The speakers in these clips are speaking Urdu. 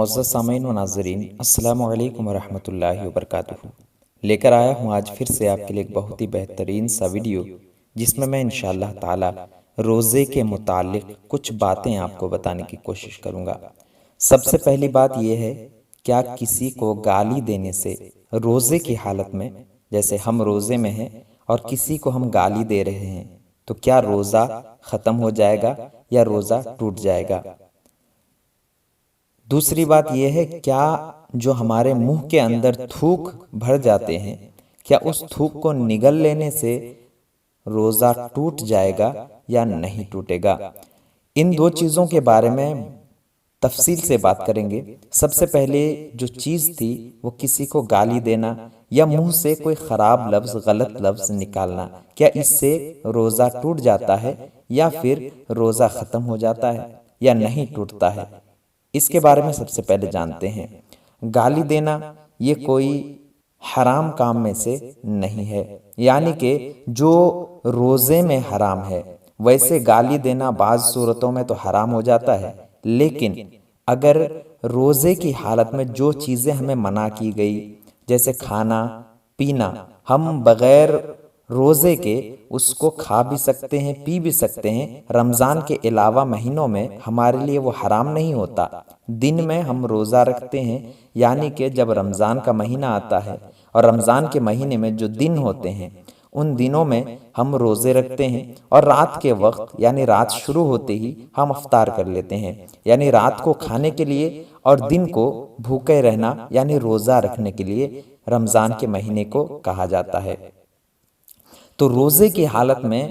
معزز سامعین و ناظرین، السلام علیکم ورحمۃ اللہ وبرکاتہ۔ لے کر آیا ہوں آج پھر سے آپ کے لیے ایک بہت ہی بہترین سا ویڈیو، جس میں انشاءاللہ تعالی روزے کے متعلق کچھ باتیں آپ کو بتانے کی کوشش کروں گا۔ سب سے پہلی بات یہ ہے، کیا کسی کو گالی دینے سے روزے کی حالت میں، جیسے ہم روزے میں ہیں اور کسی کو ہم گالی دے رہے ہیں، تو کیا روزہ ختم ہو جائے گا یا روزہ ٹوٹ جائے گا؟ دوسری بات یہ ہے، کیا جو ہمارے منہ کے اندر تھوک بھر جاتے ہیں، کیا اس تھوک کو نگل لینے سے روزہ ٹوٹ جائے گا یا نہیں ٹوٹے گا؟ ان دو چیزوں کے بارے میں تفصیل سے بات کریں گے۔ سب سے پہلے جو چیز تھی وہ کسی کو گالی دینا یا منہ سے کوئی خراب لفظ، غلط لفظ نکالنا، کیا اس سے روزہ ٹوٹ جاتا ہے یا پھر روزہ ختم ہو جاتا ہے یا نہیں ٹوٹتا ہے؟ اس کے بارے میں سب سے پہلے جانتے ہیں۔ گالی دینا یہ کوئی حرام کام میں سے نہیں ہے، یعنی کہ جو روزے میں حرام ہے، ویسے گالی دینا بعض صورتوں میں تو حرام ہو جاتا ہے، لیکن اگر روزے کی حالت میں جو چیزیں ہمیں منع کی گئی، جیسے کھانا پینا، ہم بغیر روزے کے اس کو کھا بھی سکتے ہیں، پی بھی سکتے ہیں۔ رمضان کے علاوہ مہینوں میں ہمارے لیے وہ حرام نہیں ہوتا۔ دن میں ہم روزہ رکھتے ہیں، یعنی کہ جب رمضان کا مہینہ آتا ہے اور رمضان کے مہینے میں جو دن ہوتے ہیں، ان دنوں میں ہم روزے رکھتے ہیں، اور رات کے وقت یعنی رات شروع ہوتے ہی ہم افطار کر لیتے ہیں، یعنی رات کو کھانے کے لیے اور دن کو بھوکے رہنا یعنی روزہ رکھنے کے لیے رمضان کے مہینے کو کہا جاتا ہے۔ تو روزے کی حالت میں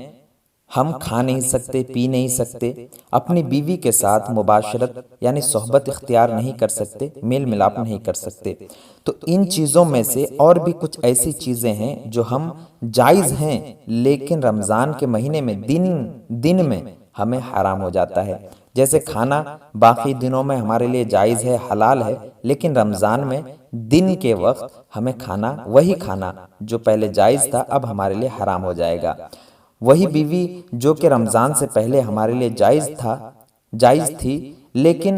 ہم کھا نہیں سکتے، پی نہیں سکتے، اپنی بیوی کے ساتھ مباشرت یعنی صحبت اختیار نہیں کر سکتے، میل ملاپ نہیں کر سکتے۔ تو ان چیزوں میں سے اور بھی کچھ ایسی چیزیں ہیں جو ہم جائز ہیں، لیکن رمضان کے مہینے میں دن میں ہمیں حرام ہو جاتا ہے۔ جیسے کھانا باقی دنوں میں ہمارے لیے جائز ہے، حلال ہے، لیکن رمضان میں دن کے وقت ہمیں کھانا، وہی کھانا جو پہلے جائز تھا، اب ہمارے لیے حرام ہو جائے گا۔ وہی بیوی جو کہ رمضان سے پہلے ہمارے لیے جائز تھی، لیکن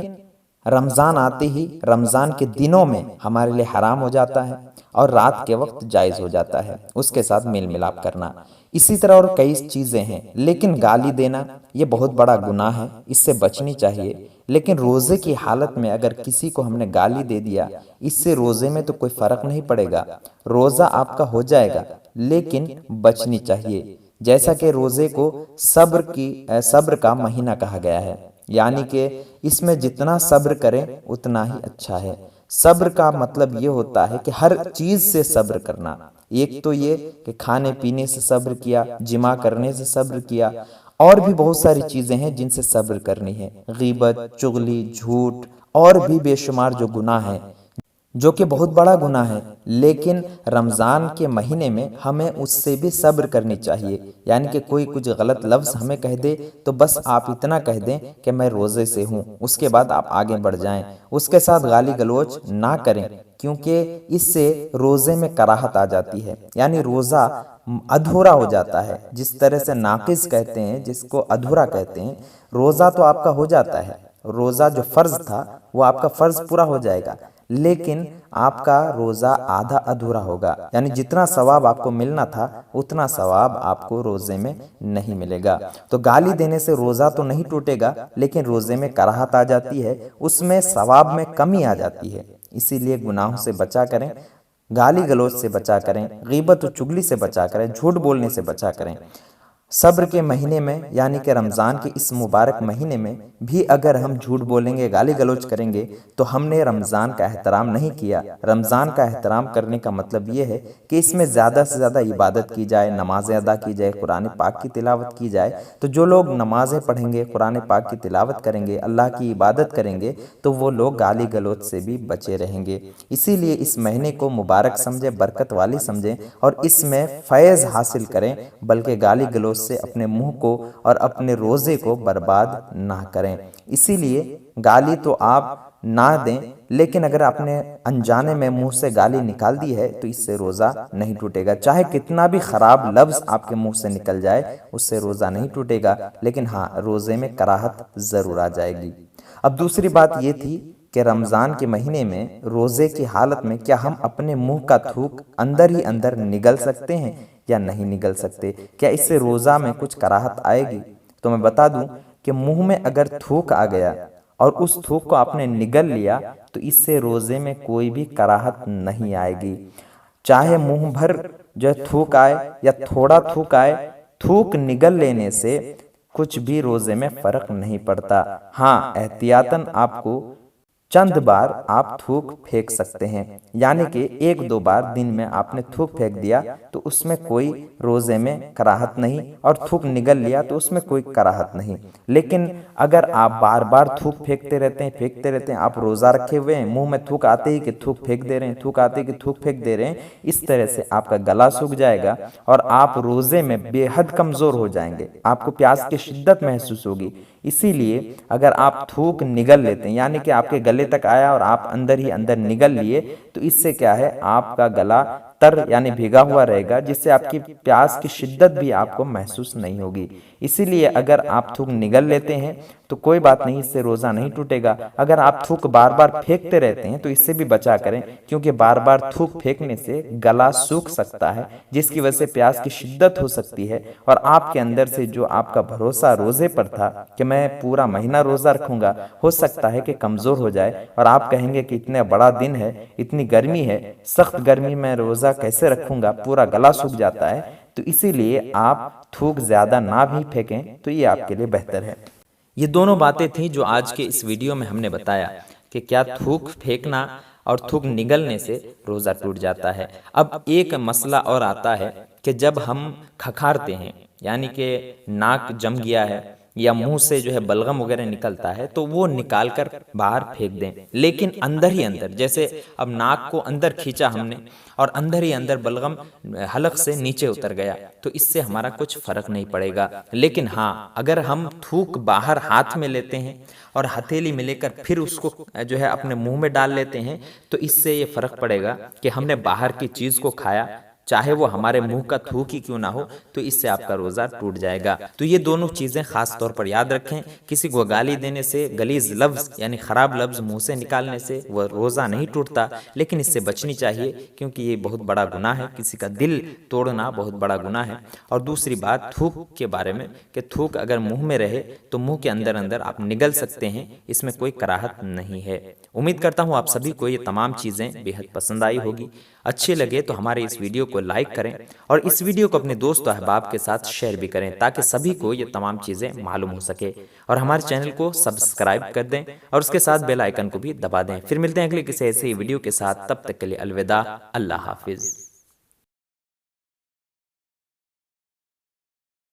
رمضان آتے ہی رمضان کے دنوں میں ہمارے لیے حرام ہو جاتا ہے اور رات کے وقت جائز ہو جاتا ہے، اس کے ساتھ میل ملاپ کرنا۔ اسی طرح اور کئی چیزیں ہیں، لیکن گالی دینا یہ بہت بڑا گناہ ہے، اس سے بچنی چاہیے۔ لیکن روزے کی حالت میں اگر کسی کو ہم نے گالی دے دیا، اس سے روزے میں تو کوئی فرق نہیں پڑے گا، روزہ آپ کا ہو جائے گا، لیکن بچنی چاہیے۔ جیسا کہ روزے کو صبر کا مہینہ کہا گیا ہے، یعنی کہ اس میں جتنا صبر کریں اتنا ہی اچھا ہے۔ صبر کا مطلب یہ ہوتا ہے کہ ہر چیز سے صبر کرنا۔ ایک تو یہ کہ کھانے پینے سے صبر کیا، جماع کرنے سے صبر کیا، اور بھی بہت ساری چیزیں ہیں جن سے صبر کرنی ہے، غیبت، چغلی، جھوٹ، اور بھی بے شمار جو گناہ ہیں، جو کہ بہت بڑا گناہ ہے، لیکن رمضان کے مہینے میں ہمیں اس سے بھی صبر کرنی چاہیے۔ یعنی کہ کوئی کچھ غلط لفظ ہمیں کہہ دے تو بس آپ اتنا کہہ دیں کہ میں روزے سے ہوں، اس کے بعد آپ آگے بڑھ جائیں، اس کے ساتھ گالی گلوچ نہ کریں، کیونکہ اس سے روزے میں کراہت آ جاتی ہے، یعنی روزہ ادھورا ہو جاتا ہے۔ جس طرح سے ناقص کہتے ہیں، جس کو ادھورا کہتے ہیں، روزہ تو آپ کا ہو جاتا ہے، روزہ جو فرض تھا وہ آپ کا فرض پورا ہو جائے گا، لیکن آپ کا روزہ آدھا ادھورا ہوگا، یعنی جتنا ثواب آپ کو ملنا تھا اتنا ثواب آپ کو روزے میں نہیں ملے گا۔ تو گالی دینے سے روزہ تو نہیں ٹوٹے گا، لیکن روزے میں کراہت آ جاتی ہے، اس میں ثواب میں کمی آ جاتی ہے۔ اسی لیے گناہوں سے بچا کریں، گالی گلوچ سے بچا کریں، غیبت و چگلی سے بچا کریں، جھوٹ بولنے سے بچا کریں۔ صبر کے مہینے میں یعنی کہ رمضان کے اس مبارک مہینے میں بھی اگر ہم جھوٹ بولیں گے، گالی گلوچ کریں گے، تو ہم نے رمضان کا احترام نہیں کیا۔ رمضان کا احترام کرنے کا مطلب یہ ہے کہ اس میں زیادہ سے زیادہ عبادت کی جائے، نمازیں ادا کی جائے، قرآن پاک کی تلاوت کی جائے۔ تو جو لوگ نمازیں پڑھیں گے، قرآن پاک کی تلاوت کریں گے، اللہ کی عبادت کریں گے، تو وہ لوگ گالی گلوچ سے بھی بچے رہیں گے۔ اسی لیے اس مہینے کو مبارک سمجھیں، برکت والی سمجھیں، اور اس میں فیض حاصل کریں، بلکہ گالی گلوچ سے اپنے منہ کو اور اپنے روزے کو برباد نہ کریں۔ اسی لیے گالی تو آپ نہ دیں، لیکن اگر آپ نے انجانے میں منہ سے گالی نکال دی ہے تو اس سے روزہ نہیں ٹوٹے گا، چاہے کتنا بھی خراب لفظ آپ کے منہ سے نکل جائے، اس سے روزہ نہیں ٹوٹے گا، لیکن ہاں روزے میں کراہت ضرور آ جائے گی۔ اب دوسری بات یہ تھی کہ رمضان کے مہینے میں روزے کی حالت میں کیا ہم اپنے منہ کا تھوک اندر ہی اندر نگل سکتے ہیں یا نہیں نگل سکتے؟ کیا اس سے روزہ میں کچھ کراہت آئے گی؟ تو میں بتا دوں کہ منہ میں اگر تھوک آ گیا اور اس تھوک کو آپ نے نگل لیا تو اس سے روزے میں کوئی بھی کراہت نہیں آئے گی، چاہے منہ بھر جو ہے تھوک آئے یا تھوڑا تھوک آئے، تھوک نگل لینے سے کچھ بھی روزے میں فرق نہیں پڑتا۔ ہاں، احتیاطاً آپ کو چند بار آپ تھوک پھینک سکتے ہیں، یعنی کہ 1-2 بار دن میں آپ نے تھوک پھینک دیا تو اس میں کوئی روزے میں کراہت نہیں، اور تھوک نگل لیا تو اس میں کوئی کراہت نہیں۔ لیکن اگر آپ بار بار تھوک پھینکتے رہتے ہیں، آپ روزہ رکھے ہوئے ہیں، منہ میں تھوک آتے ہی کہ تھوک پھینک دے رہے ہیں، تھوک آتے ہی کہ تھوک پھینک دے رہے ہیں، اس طرح سے آپ کا گلا سوکھ جائے گا اور آپ روزے میں بے حد کمزور ہو جائیں گے، آپ کو پیاس کی شدت محسوس ہوگی۔ اسی لیے اگر آپ تھوک نگل لیتے ہیں، یعنی کہ آپ کے گلے تک آیا اور آپ اندر ہی اندر نگل لیے، تو اس سے کیا ہے، آپ کا گلا تر یعنی بھیگا ہوا رہے گا، جس سے آپ کی پیاس کی شدت بھی آپ کو محسوس نہیں ہوگی۔ اسی لیے اگر آپ تھوک نگل لیتے ہیں تو کوئی بات نہیں، اس سے روزہ نہیں ٹوٹے گا۔ اگر آپ تھوک بار بار پھینکتے رہتے ہیں تو اس سے بھی بچا کریں، کیونکہ بار بار تھوک پھینکنے سے گلا سوکھ سکتا ہے، جس کی وجہ سے پیاس کی شدت ہو سکتی ہے، اور آپ کے اندر سے جو آپ کا بھروسہ روزے پر تھا کہ میں پورا مہینہ روزہ رکھوں گا، ہو سکتا ہے کہ کمزور ہو جائے، اور آپ کہیں گے کہ اتنا بڑا دن ہے، اتنی گرمی ہے، سخت گرمی میں روزہ کیسے رکھوں گا، پورا گلا سوکھ جاتا ہے۔ تو اسی لیے آپ تھوک زیادہ نہ بھی پھینکیں تو یہ آپ کے لیے بہتر ہے۔ یہ دونوں باتیں تھیں جو آج کے اس ویڈیو میں ہم نے بتایا کہ کیا تھوک پھینکنا اور تھوک نگلنے سے روزہ ٹوٹ جاتا ہے۔ اب ایک مسئلہ اور آتا ہے کہ جب ہم کھکھارتے ہیں، یعنی کہ ناک جم گیا ہے یا منہ سے جو ہے بلغم وغیرہ نکلتا ہے، تو وہ نکال کر باہر پھینک دیں، لیکن اندر ہی اندر، جیسے اب ناک کو اندر کھینچا ہم نے اور اندر ہی اندر بلغم حلق سے نیچے اتر گیا، تو اس سے ہمارا کچھ فرق نہیں پڑے گا۔ لیکن ہاں، اگر ہم تھوک باہر ہاتھ میں لیتے ہیں اور ہتھیلی میں لے کر پھر اس کو جو ہے اپنے منہ میں ڈال لیتے ہیں، تو اس سے یہ فرق پڑے گا کہ ہم نے باہر کی چیز کو کھایا، چاہے وہ ہمارے منہ کا تھوک ہی کیوں نہ ہو، تو اس سے آپ کا روزہ ٹوٹ جائے گا۔ تو یہ دونوں چیزیں خاص طور پر یاد رکھیں۔ کسی کو گالی دینے سے، غلیظ لفظ یعنی خراب لفظ منہ سے نکالنے سے وہ روزہ نہیں ٹوٹتا، لیکن اس سے بچنی چاہیے، کیونکہ یہ بہت بڑا گناہ ہے، کسی کا دل توڑنا بہت بڑا گناہ ہے۔ اور دوسری بات تھوک کے بارے میں کہ تھوک اگر منہ میں رہے تو منہ کے اندر اندر آپ نگل سکتے ہیں، اس میں کوئی کراہت نہیں ہے۔ امید کرتا ہوں آپ سبھی کو یہ تمام چیزیں بے حد پسند آئی ہوگی۔ اچھے لگے تو ہمارے اس ویڈیو کو لائک کریں اور اس ویڈیو کو اپنے دوست و احباب کے ساتھ شیئر بھی کریں، تاکہ سبھی کو یہ تمام چیزیں معلوم ہو سکے، اور ہمارے چینل کو سبسکرائب کر دیں اور اس کے ساتھ بیل آئیکن کو بھی دبا دیں۔ پھر ملتے ہیں اگلے کسی ایسے ویڈیو کے ساتھ، تب تک کے لیے الوداع، اللہ حافظ۔